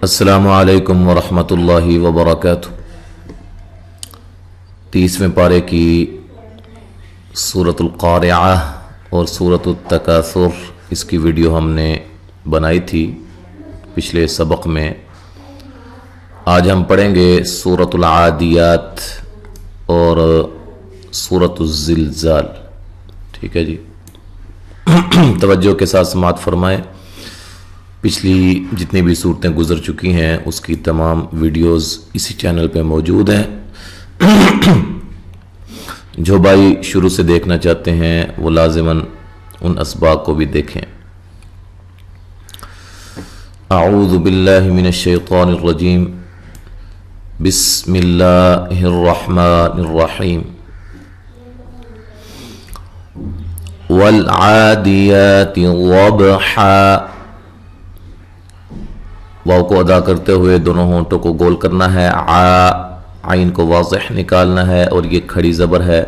السلام علیکم ورحمۃ اللہ وبرکاتہ۔ 30ویں پارے کی سورۃ القارعہ اور سورۃ التکاثر، اس کی ویڈیو ہم نے بنائی تھی پچھلے سبق میں۔ آج ہم پڑھیں گے سورۃ العادیات اور سورۃ الزلزال، ٹھیک ہے جی۔ توجہ کے ساتھ سماعت فرمائیں۔ پچھلی جتنی بھی صورتیں گزر چکی ہیں اس کی تمام ویڈیوز اسی چینل پہ موجود ہیں۔ جو بھائی شروع سے دیکھنا چاہتے ہیں وہ لازماً ان اسباق کو بھی دیکھیں۔ اعوذ باللہ من الشیطان الرجیم، بسم اللہ الرحمن الرحیم۔ والعادیات ضبحا، واو کو ادا کرتے ہوئے دونوں ہونٹوں کو گول کرنا ہے، عین کو واضح نکالنا ہے، اور یہ کھڑی زبر ہے۔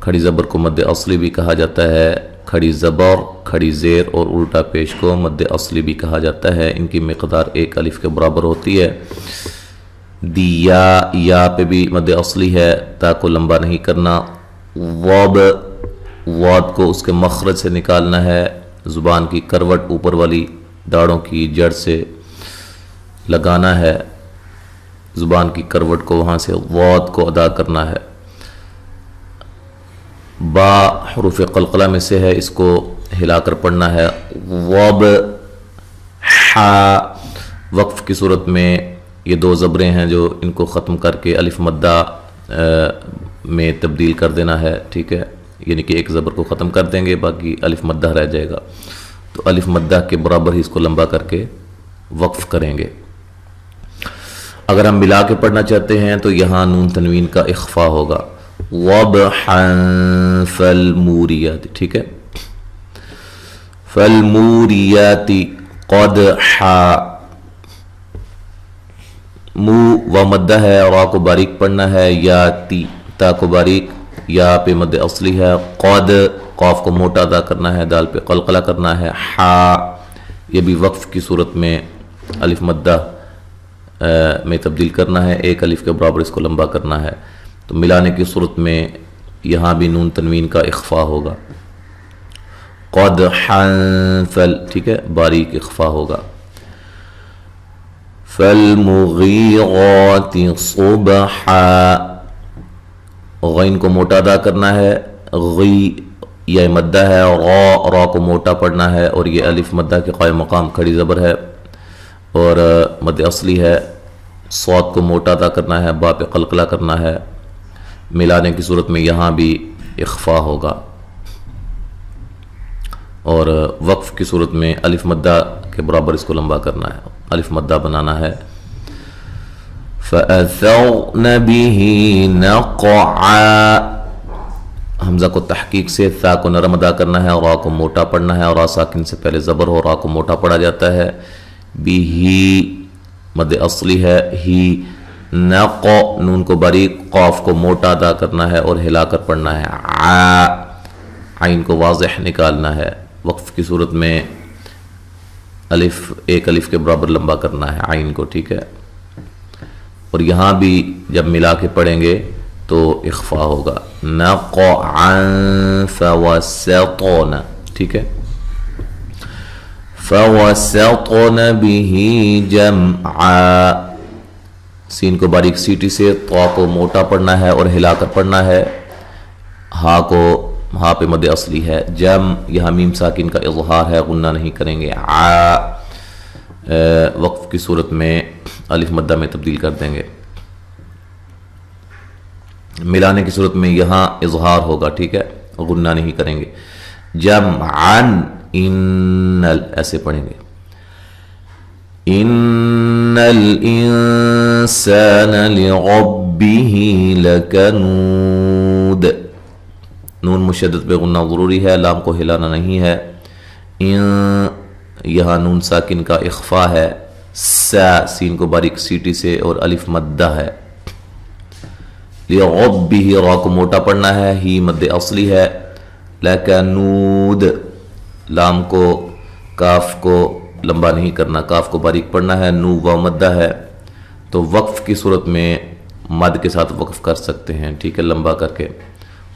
کھڑی زبر کو مد اصلی بھی کہا جاتا ہے، کھڑی زبر، کھڑی زیر اور الٹا پیش کو مد اصلی بھی کہا جاتا ہے۔ ان کی مقدار ایک الف کے برابر ہوتی ہے۔ دیا، یا پہ بھی مد اصلی ہے، تا کو لمبا نہیں کرنا۔ واد کو اس کے مخرج سے نکالنا ہے، زبان کی کروٹ اوپر والی داڑھوں کی جڑ سے لگانا ہے، زبان کی کروٹ کو وہاں سے واد کو ادا کرنا ہے۔ با حروف قلقلہ میں سے ہے، اس کو ہلا کر پڑھنا ہے۔ وب حا، وقف کی صورت میں یہ دو زبریں ہیں جو ان کو ختم کر کے الف مدہ میں تبدیل کر دینا ہے، ٹھیک ہے۔ یعنی کہ ایک زبر کو ختم کر دیں گے، باقی الف مدہ رہ جائے گا، تو الف مدہ کے برابر ہی اس کو لمبا کر کے وقف کریں گے۔ اگر ہم ملا کے پڑھنا چاہتے ہیں تو یہاں نون تنوین کا اخفا ہوگا، وضحا فالموریات، ٹھیک ہے۔ فالموریات قدحا، مو و مدہ ہے، را کو باریک پڑھنا ہے، یا تی، تا کو باریک، یا پہ مد اصلی ہے، قد، قاف کو موٹا ادا کرنا ہے، دال پہ قلقلہ کرنا ہے، حا، یہ بھی وقف کی صورت میں الف مدہ میں تبدیل کرنا ہے، ایک الف کے برابر اس کو لمبا کرنا ہے۔ تو ملانے کی صورت میں یہاں بھی نون تنوین کا اخفا ہوگا، قدحا فل، ٹھیک ہے، باریک اخفا ہوگا۔ فالمغیرات صبحا، غین کو موٹا ادا کرنا ہے، غی یہ مدہ ہے، را کو موٹا پڑھنا ہے، اور یہ الف مدہ کے قائم مقام کھڑی زبر ہے اور مد اصلی ہے۔ صاد کو موٹا ادا کرنا ہے، با پہ قلقلہ کرنا ہے۔ ملانے کی صورت میں یہاں بھی اخفا ہوگا، اور وقف کی صورت میں الف مدہ کے برابر اس کو لمبا کرنا ہے، الف مدہ بنانا ہے۔ فَأَثَرْنَ بِهِ نَقْعًا، حمزہ کو تحقیق سے، ثا کو نرم ادا کرنا ہے، اور را کو موٹا پڑھنا ہے، اور را ساکن سے پہلے زبر ہو، را کو موٹا پڑھا جاتا ہے۔ بھی مد اصلی ہے، ہی، نق، نون کو باریک، قاف کو موٹا ادا کرنا ہے اور ہلا کر پڑھنا ہے، عین کو واضح نکالنا ہے۔ وقف کی صورت میں الف ایک الف کے برابر لمبا کرنا ہے عین کو، ٹھیک ہے۔ اور یہاں بھی جب ملا کے پڑھیں گے تو اخفا ہوگا، نقعا فوسطن، ٹھیک ہے۔ فوسطن به جمعا، سین کو باریک سیٹی سے، طا کو موٹا پڑھنا ہے اور ہلا کر پڑھنا ہے، ہا پہ مد اصلی ہے، جم، یہاں میم ساکن کا اظہار ہے، غنہ نہیں کریں گے، وقف کی صورت میں الف مدہ میں تبدیل کر دیں گے۔ ملانے کی صورت میں یہاں اظہار ہوگا، ٹھیک ہے، غنہ نہیں کریں گے۔ جمعن، ایسے پڑھیں گے، ان الانسان لربه لکنود، نون مشدد پہ غنہ ضروری ہے، لام کو ہلانا نہیں ہے۔ یہاں نون ساکن کا اخفا ہے، سا، سین کو باریک سیٹی سے اور الف مدہ ہے۔ لربه، را کو موٹا پڑھنا ہے، ہی مد اصلی ہے، لکنود، لام کو، کاف کو لمبا نہیں کرنا، کاف کو باریک پڑھنا ہے. نو واو مدہ ہے تو وقف کی صورت میں مد کے ساتھ وقف کر سکتے ہیں، ٹھیک ہے، لمبا کر کے.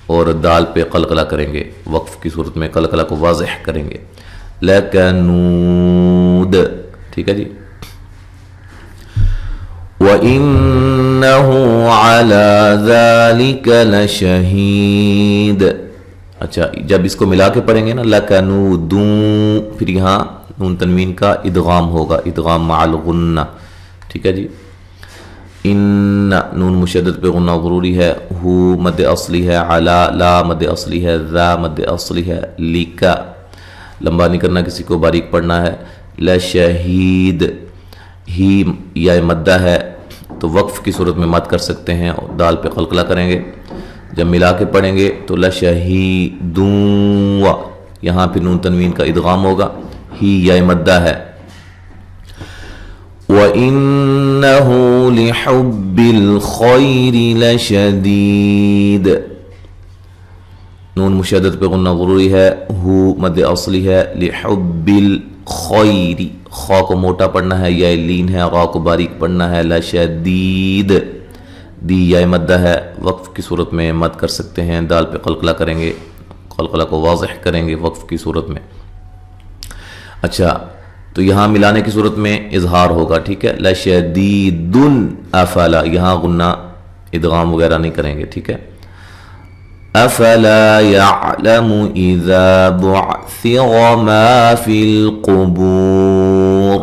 اور دال پہ قلقلہ کریں گے، وقف کی صورت میں قلقلہ کو واضح کریں گے. لَكَنُودَ، ٹھیک ہے جی. وَإِنَّهُ عَلَى ذَلِكَ لَشَهِيدٌ. اچھا، جب اس کو ملا کے پڑھیں گے نا لَكَنُودٌ، پھر یہاں نون تنوین کا ادغام ہوگا، ادغام مع الغنہ، ٹھیک ہے جی. ان نون مشدد پہ غنہ ضروری ہے. ہو مد اصلی ہے، علا لا مد اصلی ہے، ذا مد اصلی ہے. لکا لمبا نہیں کرنا، کسی کو باریک پڑھنا ہے. لشہید ہی یا مدہ ہے تو وقف کی صورت میں مد کر سکتے ہیں اور دال پہ قلقلہ کریں گے. جب ملا کے پڑھیں گے تو لشہیدون، یہاں پہ نون تنوین کا ادغام ہوگا. ہی یا مدہ ہے. وَإِنَّهُ لِحُبِّ الْخَيْرِ لَشَدِيدٌ. نون مشدد پہ غنہ ضروری ہے. ہو مد اصلی ہے. لِحُبِّ الْخَيْرِ، خا کو موٹا پڑھنا ہے، یا لین ہے، را کو باریک پڑھنا ہے. لَشَدِيدٌ دی یا مدہ ہے، وقف کی صورت میں مد کر سکتے ہیں. دال پہ قلقلہ کریں گے، قلقلہ کو واضح کریں گے وقف کی صورت میں. اچھا، تو یہاں ملانے کی صورت میں اظہار ہوگا، ٹھیک ہے. لشدید افلا، یہاں غنہ ادغام وغیرہ نہیں کریں گے، ٹھیک ہے. افلا يعلم اذا بعثر ما في القبور.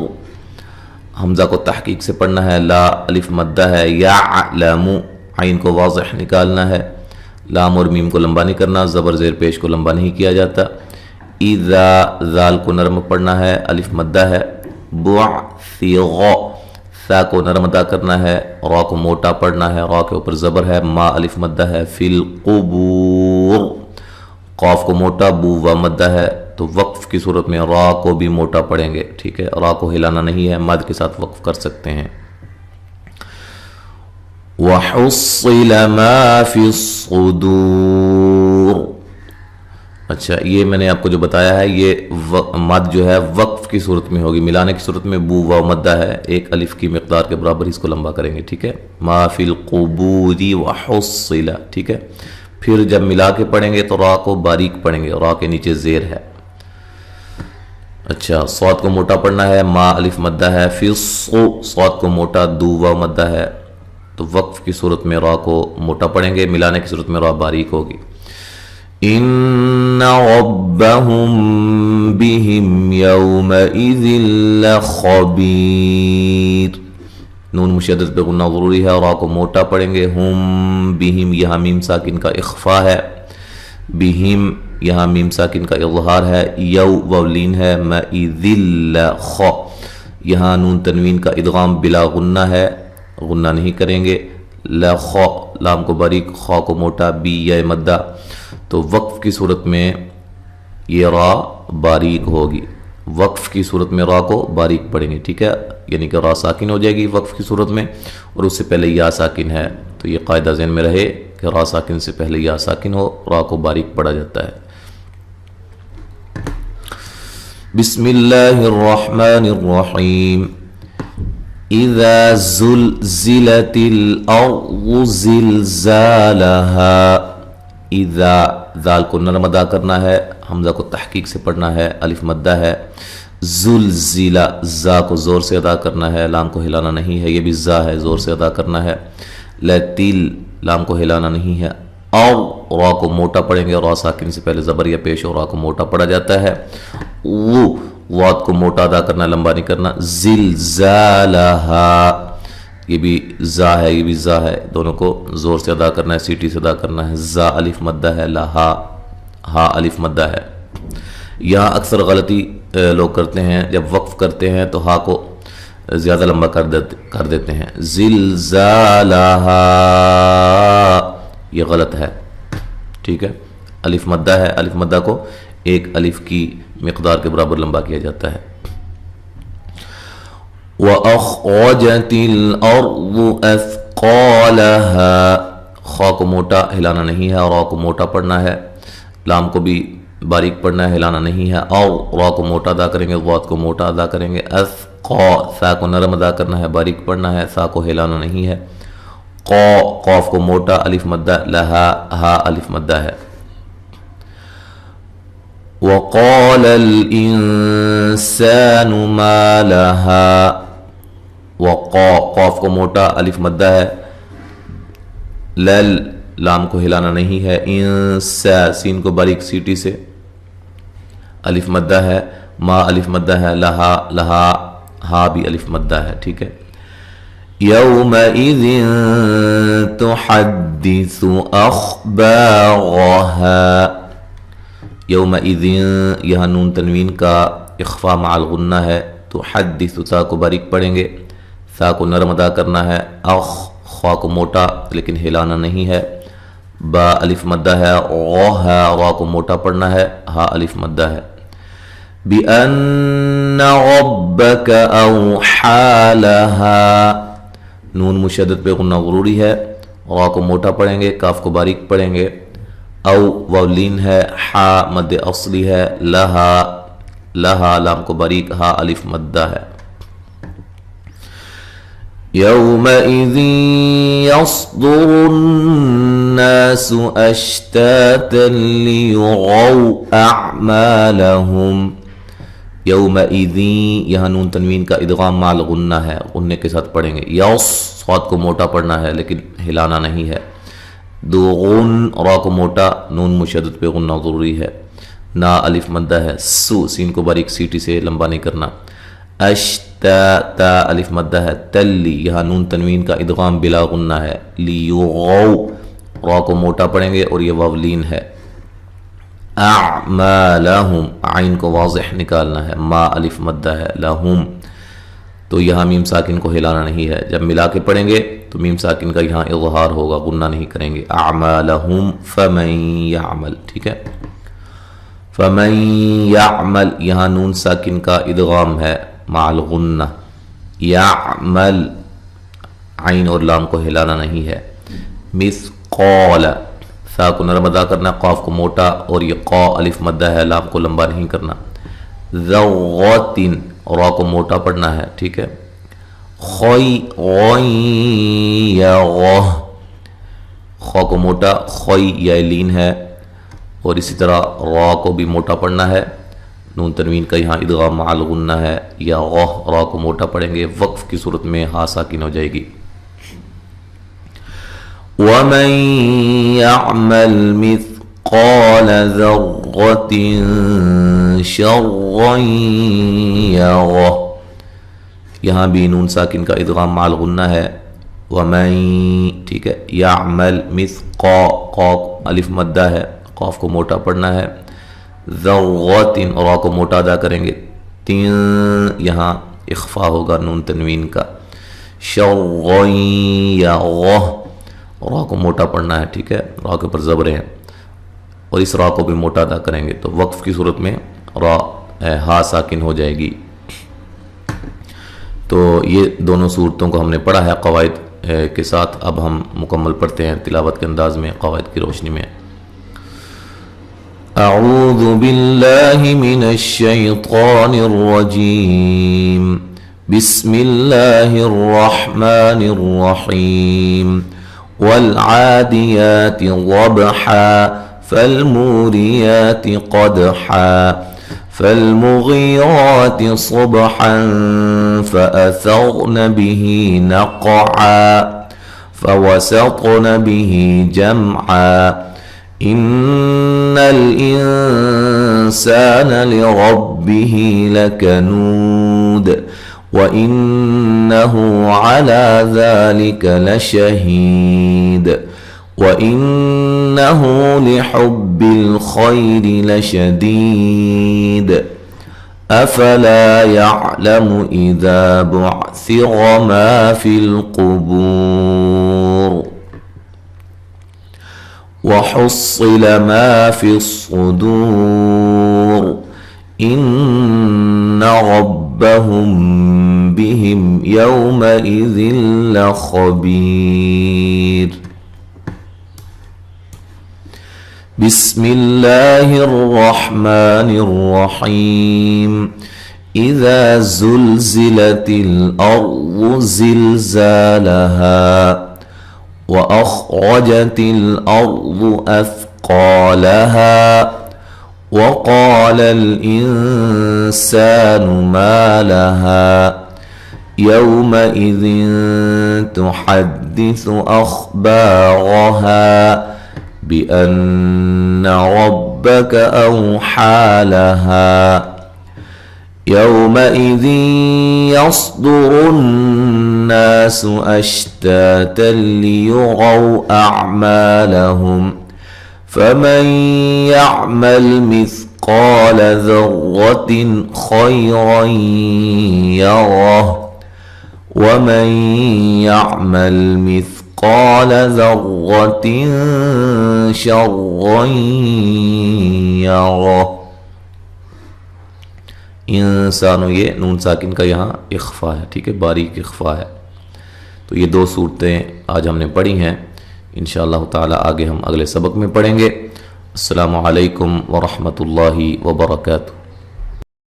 حمزہ کو تحقیق سے پڑھنا ہے. لا الف مدہ ہے. یعلم عین کو واضح نکالنا ہے. لام اور میم کو لمبا نہیں کرنا، زبر زیر پیش کو لمبا نہیں کیا جاتا. اذا ذال کو نرم پڑھنا ہے، الف مدہ ہے. بعثر ثا کو نرم ادا کرنا ہے، را کو موٹا پڑھنا ہے، را کے اوپر زبر ہے. ما الف مدہ ہے. فی القبور قاف کو موٹا، بو و مدہ ہے تو وقف کی صورت میں را کو بھی موٹا پڑھیں گے، ٹھیک ہے. را کو ہلانا نہیں ہے، مد کے ساتھ وقف کر سکتے ہیں. وَحُصِّلَ مَا فِي الصُّدُورِ. اچھا، یہ میں نے آپ کو جو بتایا ہے یہ مد جو ہے وقف کی صورت میں ہوگی. ملانے کی صورت میں بو و مدہ ہے، ایک الف کی مقدار کے برابر اس کو لمبا کریں گے، ٹھیک ہے. ما فی القبور وحصل، ٹھیک ہے. پھر جب ملا کے پڑھیں گے تو را کو باریک پڑھیں گے، را کے نیچے زیر ہے. اچھا، صاد کو موٹا پڑھنا ہے. ما الف مدہ ہے. فی صاد کو موٹا، دو و مدہ ہے تو وقف کی صورت میں را کو موٹا پڑھیں گے، ملانے کی صورت میں را باریک ہوگی. ان ربهم بهم يومئذ لخبیر. نون مشدد پہ غنہ ضروری ہے، را کو موٹا پڑھیں گے. ہم بہم، یہاں میم ساکن کا اخفا ہے. بہم یہاں میم ساکن کا اظہار ہے. یو وولین ہے. مئذ لخ، یہاں نون تنوین کا ادغام بلا غنہ ہے، غنہ نہیں کریں گے. لخ لام کو باریک، خا کو موٹا، بی یا مدہ تو وقف کی صورت میں یہ را باریک ہوگی. وقف کی صورت میں را کو باریک پڑھیں گے، ٹھیک ہے. یعنی کہ را ساکن ہو جائے گی وقف کی صورت میں، اور اس سے پہلے یا ساکن ہے تو یہ قاعدہ ذہن میں رہے کہ را ساکن سے پہلے یا ساکن ہو، را کو باریک پڑھا جاتا ہے. بسم اللہ الرحمن الرحیم. اذا زلزلت الارض زلزالها. اذا ذال کو نرم ادا کرنا ہے، حمزہ کو تحقیق سے پڑھنا ہے، الف مدہ ہے. زلزلہ زا کو زور سے ادا کرنا ہے، لام کو ہلانا نہیں ہے، یہ بھی زا ہے، زور سے ادا کرنا ہے. لتل لام کو ہلانا نہیں ہے. اور را کو موٹا پڑھیں گے، را ساکن سے پہلے زبر یا پیش اور را کو موٹا پڑھا جاتا ہے. واد کو موٹا ادا کرنا، لمبا نہیں کرنا. زلزالہا یہ بھی زا ہے، یہ بھی زا ہے، دونوں کو زور سے ادا کرنا ہے، سیٹی سے ادا کرنا ہے. زا الف مدہ ہے. لہا ہا الف مدہ ہے. یہاں اکثر غلطی لوگ کرتے ہیں، جب وقف کرتے ہیں تو ہا کو زیادہ لمبا کر دیتے ہیں. زلزالہا یہ غلط ہے، ٹھیک ہے. الف مدہ ہے، الف مدہ کو ایک الف کی مقدار کے برابر لمبا کیا جاتا ہے. وَأَخْرَجَتِ الْأَرْضُ أَثْقَالَهَا. خا کو موٹا ہلانا نہیں ہے اور را کو موٹا پڑھنا ہے. لام کو بھی باریک پڑھنا ہے، ہلانا نہیں ہے. اور را کو موٹا ادا کریں گے، ضاد کو موٹا ادا کریں گے. اثقا سا کو نرم ادا کرنا ہے، باریک پڑھنا ہے، سا کو ہلانا نہیں ہے. قا قاف کو موٹا، الف مدہ. لہا ہا الف مدہ ہے. وقال الانسان ما لها وقا قاف کو موٹا، الف مدہ ہے. لل لام کو ہلانا نہیں ہے. انسا سین کو باریک سیٹی سے الف مدہ ہے. ما الف مدہ ہے. لہا لہا ہا بھی الف مدہ ہے. ٹھیک ہے. یومئذ تحدث اخبارها. یومئذ یہاں نون تنوین کا اخفا مع الغنہ ہے. تحدث تا کو باریک پڑھیں گے، سا کو نرم ادا کرنا ہے. خوا کو موٹا لیکن ہلانا نہیں ہے. با الف مدہ ہے. غا را کو موٹا پڑھنا ہے، ہا الف مدہ ہے. بِأَنَّ رَبَّكَ أَوْحَى لَهَا نون مشدد پہ غنہ ضروری ہے. را کو موٹا پڑھیں گے، کاف کو باریک پڑھیں گے. او واولین ہے. حا مد اصلی ہے. لہا لہا لام کو باریک، ہا الف مدہ ہے. يومئذ يصدر الناس أشتاتا ليروا أعمالهم. یومئذ یہاں نون تنوین کا ادغام مع الغنہ ہے، غننے کے ساتھ پڑھیں گے. یوس صاد کو موٹا پڑھنا ہے لیکن ہلانا نہیں ہے. دو غن را کو موٹا، نون مشدد پہ غنہ ضروری ہے. نا الف مدہ ہے. سو سین کو باریک سیٹی سے لمبا نہیں کرنا. اشتا تا الف مدہ ہے. تلی یہاں نون تنوین کا ادغام بلا غنہ ہے. لیغو را کو موٹا پڑھیں گے اور یہ واولین ہے. اعمالہم عین کو واضح نکالنا ہے. ما الف مدہ ہے. لہم تو یہاں میم ساکن کو ہلانا نہیں ہے. جب ملا کے پڑھیں گے تو میم ساکن کا یہاں اظہار ہوگا، غنہ نہیں کریں گے. اعمالہم فمن یعمل. ٹھیک ہے. فمن یعمل یہاں نون ساکن کا ادغام ہے مع الغنہ. یعمل عین اور لام کو ہلانا نہیں ہے. مثقال سا کو نرم ادا کرنا، قاف کو موٹا اور یہ قا الف مدہ ہے، لام کو لمبا نہیں کرنا. ذرۃ را کو موٹا پڑھنا ہے. ٹھیک ہے. خوی غیرہ خوا کو موٹا، خوی یا لین ہے اور اسی طرح را کو بھی موٹا پڑھنا ہے. نون تنوین کا یہاں ادغام مع الغنہ ہے. یا غہ را کو موٹا پڑھیں گے، وقف کی صورت میں ہا ساکن ہو جائے گی. وَمَن يَعْمَلْ مِثْقَالَ ذَرَّةٍ شَرًّا يَرَهُ یہاں بھی نون ساکن کا ادغام مع الغنہ ہے. وَمَن ٹھیک ہے. يَعْمَلْ مِثْقَا قاف الف مدہ ہے، قاف کو موٹا پڑھنا ہے. ذرۃ را کو موٹا ادا کریں گے. تین یہاں اخفا ہوگا نون تنوین کا. شرًا یرہ را کو موٹا پڑھنا ہے. ٹھیک ہے. را کے اوپر زبریں ہیں اور اس را کو بھی موٹا ادا کریں گے تو وقف کی صورت میں را ہا ساکن ہو جائے گی. تو یہ دونوں صورتوں کو ہم نے پڑھا ہے قواعد کے ساتھ. اب ہم مکمل پڑھتے ہیں تلاوت کے انداز میں قواعد کی روشنی میں. اعوذ باللہ من الشیطان الرجیم. بسم اللہ الرحمن الرحیم. والعادیات ضبحا فالموریات قدحا فالمغیرات صبحا فأثرن به نقعا فوسطن به جمعا إن الإنسان لربه لكنود وإنه على ذلك لشهيد وإنه لحب الخير لشديد أفلا يعلم إذا بعثر ما في القبور وحصل ما في الصدور إن ربهم بهم يومئذ لخبير بسم اللہ الرحمن الرحیم اذا زلزلت الارض زلزالها واخرجت الارض اثقالها وقال الانسان ما لها يومئذ تحدث اخبارها بأن ربك أوحى لها يومئذ يصدر الناس أشتاتا ليروا أعمالهم فمن يعمل مثقال ذرة خيرا يره ومن يعمل مثقال ذرة شرا يره. انسانو یہ نون ساکن کا یہاں اخفا ہے، ٹھیک ہے، باریک اخفا ہے. تو یہ دو صورتیں آج ہم نے پڑھی ہیں، انشاءاللہ تعالی آگے ہم اگلے سبق میں پڑھیں گے. السلام علیکم ورحمۃ اللہ وبرکاتہ.